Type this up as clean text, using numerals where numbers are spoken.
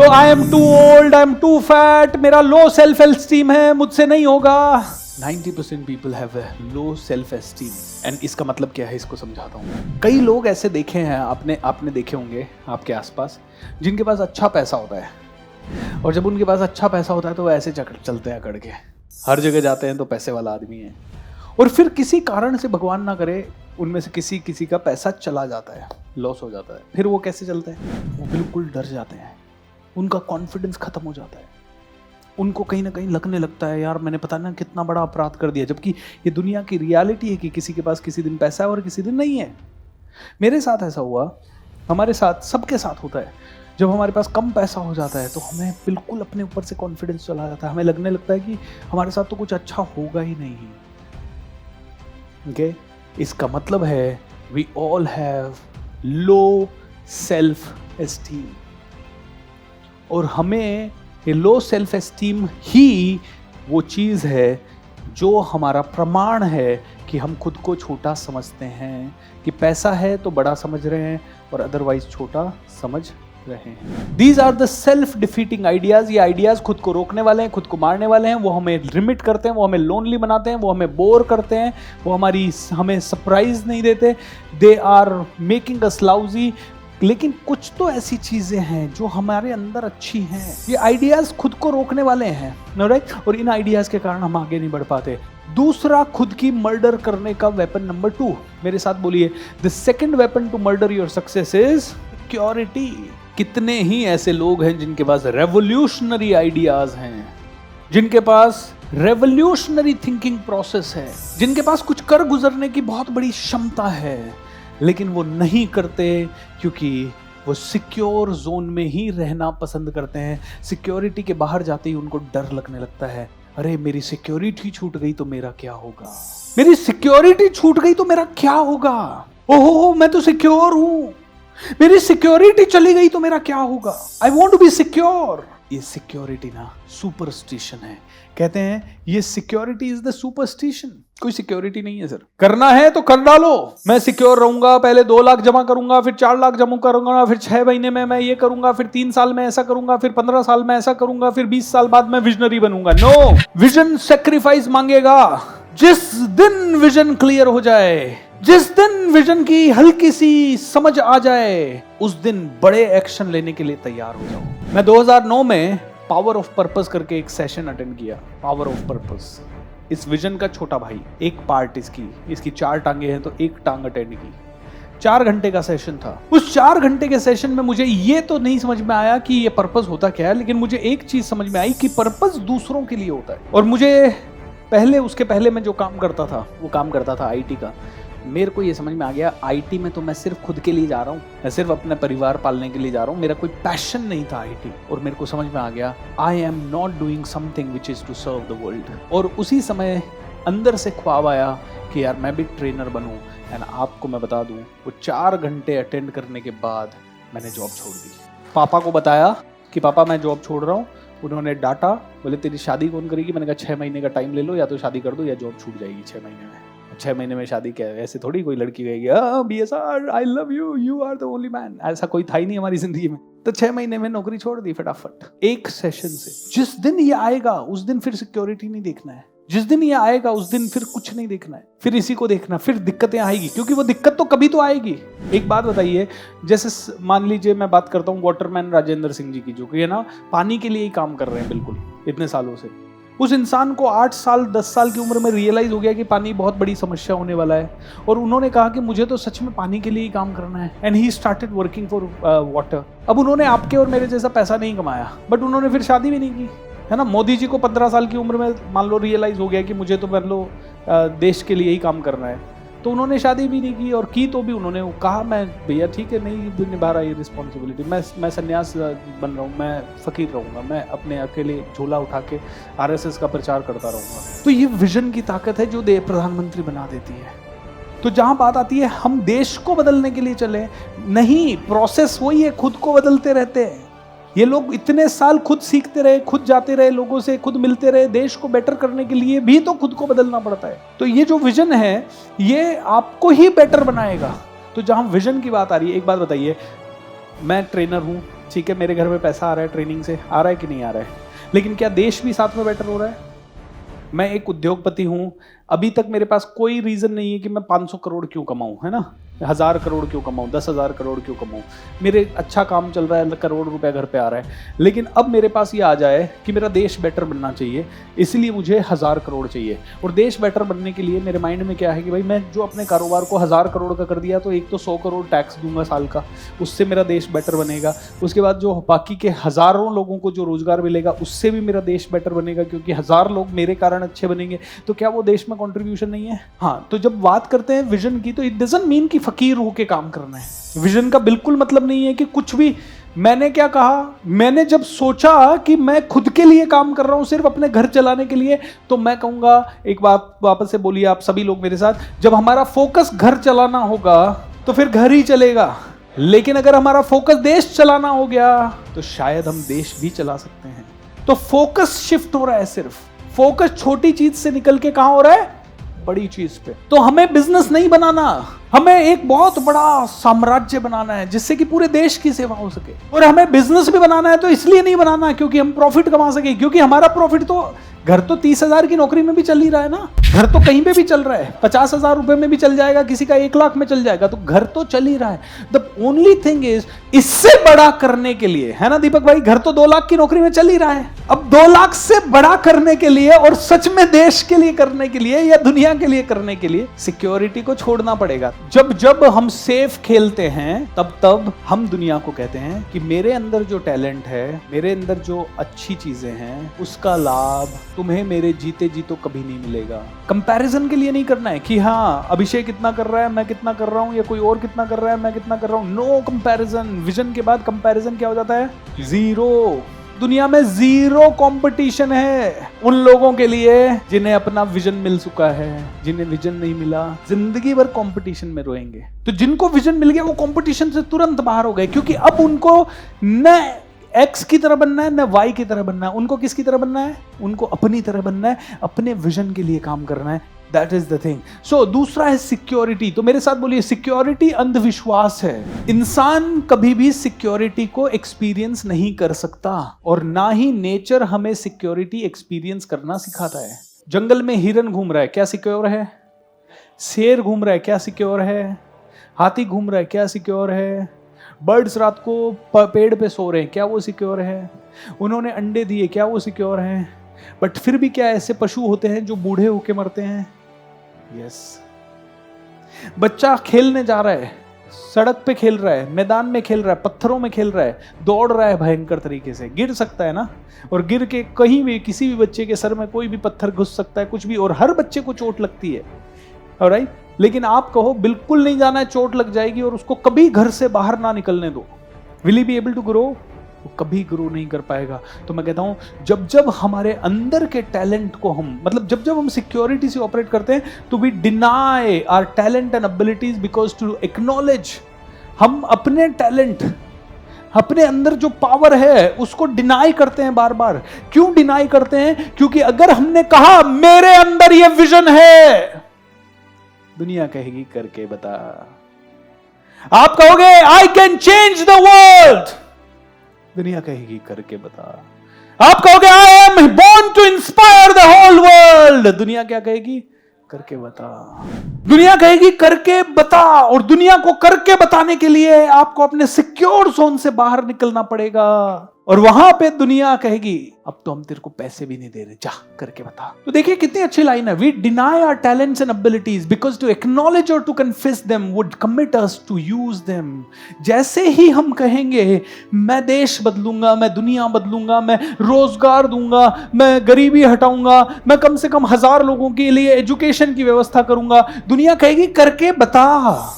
तो I am too old, I am too fat, मेरा low self esteem है, मुझसे नहीं होगा। 90% people have low self esteem and इसका मतलब क्या है इसको समझाता हूँ। कई लोग ऐसे देखे हैं, आपने देखे होंगे आपके आसपास, जिनके पास अच्छा पैसा होता है और जब उनके पास अच्छा पैसा होता है तो वो ऐसे चलते हैं अकड़ के, हर जगह जाते हैं तो पैसे वाला आदमी है। और फिर किसी कारण से, भगवान ना करे, उनमें से किसी का पैसा चला जाता है, लॉस हो जाता है। फिर वो कैसे चलते हैं? वो बिल्कुल डर जाते हैं, उनका कॉन्फिडेंस खत्म हो जाता है, उनको कहीं ना कहीं लगने लगता है यार मैंने पता ना कितना बड़ा अपराध कर दिया। जबकि ये दुनिया की रियलिटी है कि किसी के पास किसी दिन पैसा है और किसी दिन नहीं है। मेरे साथ ऐसा हुआ, हमारे साथ, सबके साथ होता है। जब हमारे पास कम पैसा हो जाता है तो हमें बिल्कुल अपने ऊपर से कॉन्फिडेंस चला जाता है, हमें लगने लगता है कि हमारे साथ तो कुछ अच्छा होगा ही नहीं। ओके, इसका मतलब है we all have low self esteem, और हमें ये लो सेल्फ एस्टीम ही वो चीज़ है जो हमारा प्रमाण है कि हम खुद को छोटा समझते हैं, कि पैसा है तो बड़ा समझ रहे हैं और अदरवाइज छोटा समझ रहे हैं। These are the self defeating ideas। ये आइडियाज खुद को रोकने वाले हैं, खुद को मारने वाले हैं। वो हमें लिमिट करते हैं, वो हमें लोनली बनाते हैं, वो हमें बोर करते हैं, वो हमें सरप्राइज नहीं देते। They are making us lousy. लेकिन कुछ तो ऐसी चीजें हैं जो हमारे अंदर अच्छी हैं। ये आइडियाज खुद को रोकने वाले हैं, राइट? और इन आइडियाज के कारण हम आगे नहीं बढ़ पाते। दूसरा, खुद की मर्डर करने का वेपन नंबर 2, मेरे साथ बोलिए, the second weapon to murder your success is security. कितने ही ऐसे लोग हैं जिनके पास रेवोल्यूशनरी आइडियाज हैं, जिनके पास रेवोल्यूशनरी थिंकिंग प्रोसेस है, जिनके पास कुछ कर गुजरने की बहुत बड़ी क्षमता है, लेकिन वो नहीं करते क्योंकि वो सिक्योर जोन में ही रहना पसंद करते हैं। सिक्योरिटी के बाहर जाते ही उनको डर लगने लगता है, अरे मेरी सिक्योरिटी छूट गई तो मेरा क्या होगा, मेरी सिक्योरिटी छूट गई तो मेरा क्या होगा, ओहो मैं तो सिक्योर हूं, मेरी सिक्योरिटी चली गई तो मेरा क्या होगा, I want to be secure. ये सिक्योरिटी ना सुपरस्टिशन है। कहते हैं ये सिक्योरिटी इज द सुपरस्टिशन। कोई सिक्योरिटी नहीं है सर, करना है तो कर डालो, मैं सिक्योर रहूंगा, पहले 2 लाख जमा करूंगा, फिर 4 लाख जमा करूंगा, फिर 6 महीने में मैं ये करूंगा, फिर 3 साल में ऐसा करूंगा, फिर 15 साल में ऐसा करूंगा, फिर 20 साल बाद मैं विजनरी बनूंगा। नो, विजन सेक्रीफाइस मांगेगा। जिस दिन विजन क्लियर हो जाए, जिस दिन विजन की हल्की सी समझ आ जाए, उस दिन बड़े एक्शन लेने के लिए तैयार हो जाओ। मैं 2009 में पावर ऑफ पर्पस करके एक सेशन अटेंड किया। पावर ऑफ पर्पस, इस विजन का छोटा भाई, एक पार्ट इसकी 4 टांगे हैं तो एक टांग अटेंड की। 4 घंटे का सेशन था। उस 4 घंटे के सेशन में मुझे ये तो नहीं समझ में आया कि ये पर्पस होता क्या है, लेकिन मुझे एक चीज समझ में आई कि पर्पस दूसरों के लिए होता है। और मुझे उसके पहले मैं जो काम करता था, वो काम करता था आईटी का। मेरे को ये समझ में आ गया, आईटी में तो मैं सिर्फ खुद के लिए जा रहा हूँ, मैं सिर्फ अपने परिवार पालने के लिए जा रहा हूँ, मेरा कोई पैशन नहीं था आईटी। और मेरे को समझ में आ गया, I am not doing something which is to serve the world. और उसी समय अंदर से ख्वाब आया कि यार मैं भी ट्रेनर बनूं। एंड आपको मैं बता दूं, वो 4 घंटे अटेंड करने के बाद मैंने जॉब छोड़ दी। पापा को बताया कि पापा मैं जॉब छोड़ रहा हूँ। उन्होंने डांटा, बोले तेरी शादी कौन करेगी? मैंने कहा 6 महीने का टाइम ले लो, या तो शादी कर दो या जॉब छूट जाएगी 6 महीने में। 6 महीने में शादी क्या है? ऐसे थोड़ी कोई लड़की कहेगी BSR I love you, you are the only man. ऐसा कोई था ही नहीं हमारी जिंदगी में। तो 6 महीने में नौकरी छोड़ दी फटाफट, एक सेशन से। जिस दिन ये आएगा उस दिन फिर सिक्योरिटी नहीं देखना है, जिस दिन ये आएगा उस दिन फिर कुछ नहीं देखना है, फिर इसी को देखना, फिर दिक्कतें आएगी, क्योंकि वो दिक्कत तो कभी तो आएगी। एक बात बताइए, जैसे मान लीजिए मैं बात करता हूँ वाटरमैन राजेंद्र सिंह जी की, जो कि है ना पानी के लिए ही काम कर रहे हैं बिल्कुल इतने सालों से। उस इंसान को 8 साल 10 साल की उम्र में रियलाइज हो गया कि पानी बहुत बड़ी समस्या होने वाला है, और उन्होंने कहा कि मुझे तो सच में पानी के लिए ही काम करना है। And he started working for water. अब उन्होंने आपके और मेरे जैसा पैसा नहीं कमाया, बट उन्होंने फिर शादी भी नहीं की, है ना। मोदी जी को 15 साल की उम्र में मान लो रियलाइज हो गया कि मुझे तो मान लो देश के लिए ही काम करना है, तो उन्होंने शादी भी नहीं की। और की तो भी उन्होंने कहा मैं भैया ठीक है नहीं निभा रहा ये रिस्पॉन्सिबिलिटी, मैं सन्यास बन रहा हूँ, मैं फकीर रहूँगा, मैं अपने अकेले झोला उठा के RSS का प्रचार करता रहूँगा। तो ये विजन की ताकत है जो प्रधानमंत्री बना देती है। तो जहाँ बात आती है हम देश को बदलने के लिए चले, नहीं, प्रोसेस वही है, खुद को बदलते रहते हैं। ये लोग इतने साल खुद सीखते रहे, खुद जाते रहे, लोगों से खुद मिलते रहे, देश को बेटर करने के लिए भी तो खुद को बदलना पड़ता है। तो ये जो विजन है ये आपको ही बेटर बनाएगा। तो जहां विजन की बात आ रही है, एक बात बताइए, मैं ट्रेनर हूं, ठीक है मेरे घर में पैसा आ रहा है ट्रेनिंग से, आ रहा है कि नहीं आ रहा है, लेकिन क्या देश भी साथ में बेटर हो रहा है? मैं एक उद्योगपति हूं, अभी तक मेरे पास कोई रीजन नहीं है कि मैं 500 करोड़ क्यों कमाऊं, है ना, 1000 करोड़ क्यों कमाऊं, 10,000 करोड़ क्यों कमाऊं, मेरे अच्छा काम चल रहा है, करोड़ रुपया घर पे आ रहा है। लेकिन अब मेरे पास ये आ जाए कि मेरा देश बेटर बनना चाहिए, इसलिए मुझे 1000 करोड़ चाहिए। और देश बेटर बनने के लिए मेरे माइंड में क्या है कि भाई मैं जो अपने कारोबार को 1000 करोड़ का कर दिया तो एक तो 100 करोड़ टैक्स दूंगा साल का, उससे मेरा देश बेटर बनेगा। उसके बाद जो बाकी के हजारों लोगों को जो रोजगार मिलेगा उससे भी मेरा देश बेटर बनेगा, क्योंकि 1000 लोग मेरे कारण अच्छे बनेंगे। तो क्या वो देश में कंट्रीब्यूशन नहीं है? हाँ, तो जब बात करते हैं विजन की, तो इट डजंट मीन कि फकीर होके काम करना है। विजन का बिल्कुल मतलब नहीं है कि कुछ भी, मैंने क्या कहा, मैंने जब सोचा कि मैं खुद के लिए काम कर रहा हूं सिर्फ अपने घर चलाने के लिए, तो मैं कहूंगा, एक बात वापस से बोलिए आप सभी लोग मेरे साथ, जब हमारा फोकस घर चलाना होगा तो फिर घर ही चलेगा। लेकिन अगर हमारा फोकस देश चलाना हो गया तो शायद हम देश भी चला सकते हैं। तो फोकस शिफ्ट हो रहा है, सिर्फ फोकस छोटी चीज से निकल के कहां हो रहा है? बड़ी चीज पे। तो हमें बिजनेस नहीं बनाना, हमें एक बहुत बड़ा साम्राज्य बनाना है जिससे कि पूरे देश की सेवा हो सके। और हमें बिजनेस भी बनाना है तो इसलिए नहीं बनाना क्योंकि हम प्रॉफिट कमा सके, क्योंकि हमारा प्रॉफिट तो घर तो 30,000 की नौकरी में भी चल ही रहा है ना, घर तो कहीं पे भी चल रहा है, 50,000 रुपए में भी चल जाएगा, किसी का 1 लाख में चल जाएगा, तो घर तो चल ही रहा है। द ओनली थिंग इज, इससे बड़ा करने के लिए, है ना दीपक भाई, घर तो 2 लाख की नौकरी में चल ही रहा है, अब 2 लाख से बड़ा करने के लिए और सच में देश के लिए करने के लिए या दुनिया के लिए करने के लिए सिक्योरिटी को छोड़ना पड़ेगा। जब जब हम सेफ खेलते हैं तब तब हम दुनिया को कहते हैं कि मेरे अंदर जो टैलेंट है, मेरे अंदर जो अच्छी चीजें हैं, उसका लाभ तुम्हें मेरे जीते जी तो कभी नहीं मिलेगा। कंपैरिजन के लिए नहीं करना है कि हाँ अभिषेक कितना कर रहा है मैं कितना कर रहा हूं, या कोई और कितना कर रहा है मैं कितना कर रहा हूं। No comparison. विजन के बाद कंपैरिजन क्या हो जाता है? जीरो। दुनिया में जीरो कंपटीशन है उन लोगों के लिए जिन्हें अपना विजन मिल चुका है। जिन्हें विजन नहीं मिला जिंदगी भर कंपटीशन में रोएंगे। तो जिनको विजन मिल गया वो कंपटीशन से तुरंत बाहर हो गए, क्योंकि अब उनको न एक्स की तरह बनना है न वाई की तरह बनना है। उनको किसकी तरह बनना है? उनको अपनी तरह बनना है, अपने विजन के लिए काम करना है। That is the thing. So दूसरा है सिक्योरिटी। तो मेरे साथ बोलिए, सिक्योरिटी अंधविश्वास है। इंसान कभी भी सिक्योरिटी को एक्सपीरियंस नहीं कर सकता, और ना ही नेचर हमें सिक्योरिटी एक्सपीरियंस करना सिखाता है। जंगल में हिरन घूम रहा है, क्या सिक्योर है? शेर घूम रहा है, क्या सिक्योर है? हाथी घूम रहा है, क्या सिक्योर है? बर्ड्स रात को पेड़ पे सो रहे हैं, क्या वो सिक्योर है? उन्होंने अंडे दिए, क्या वो सिक्योर है? बट फिर भी क्या ऐसे पशु होते हैं जो बूढ़े होके मरते हैं? यस। बच्चा खेलने जा रहा है, सड़क पे खेल रहा है, मैदान में खेल रहा है, पत्थरों में खेल रहा है, दौड़ रहा है भयंकर तरीके से, गिर सकता है ना, और गिर के कहीं भी किसी भी बच्चे के सर में कोई भी पत्थर घुस सकता है, कुछ भी, और हर बच्चे को चोट लगती है। ऑलराइट, लेकिन आप कहो बिल्कुल नहीं जाना है, चोट लग जाएगी, और उसको कभी घर से बाहर ना निकलने दो, will he be able to grow? वो कभी ग्रो नहीं कर पाएगा। तो मैं कहता हूं जब जब हमारे अंदर के टैलेंट को हम, मतलब जब जब हम सिक्योरिटी से ऑपरेट करते हैं तो we deny our talent and abilities, because to acknowledge, हम अपने टैलेंट, अपने अंदर जो पावर है उसको डिनाई करते हैं बार बार। क्यों डिनाई करते हैं? क्योंकि अगर हमने कहा मेरे अंदर ये विजन है, दुनिया कहेगी करके बता। आप कहोगे I can change the world, दुनिया कहेगी करके बता। आप कहोगे I am born to inspire the whole world, दुनिया क्या कहेगी? करके बता। दुनिया कहेगी करके बता, और दुनिया को करके बताने के लिए आपको अपने सिक्योर जोन से बाहर निकलना पड़ेगा, और वहां पे दुनिया कहेगी अब तो हम तेरे को पैसे भी नहीं दे रहे, जा करके बता। तो देखिए कितनी अच्छी लाइन है, we deny our talents and abilities because to acknowledge और to confess them would commit us to use them. जैसे ही हम कहेंगे मैं देश बदलूंगा, मैं दुनिया बदलूंगा, मैं रोजगार दूंगा, मैं गरीबी हटाऊंगा, मैं कम से कम 1000 लोगों के लिए एजुकेशन की व्यवस्था करूंगा, दुनिया कहेगी करके बता।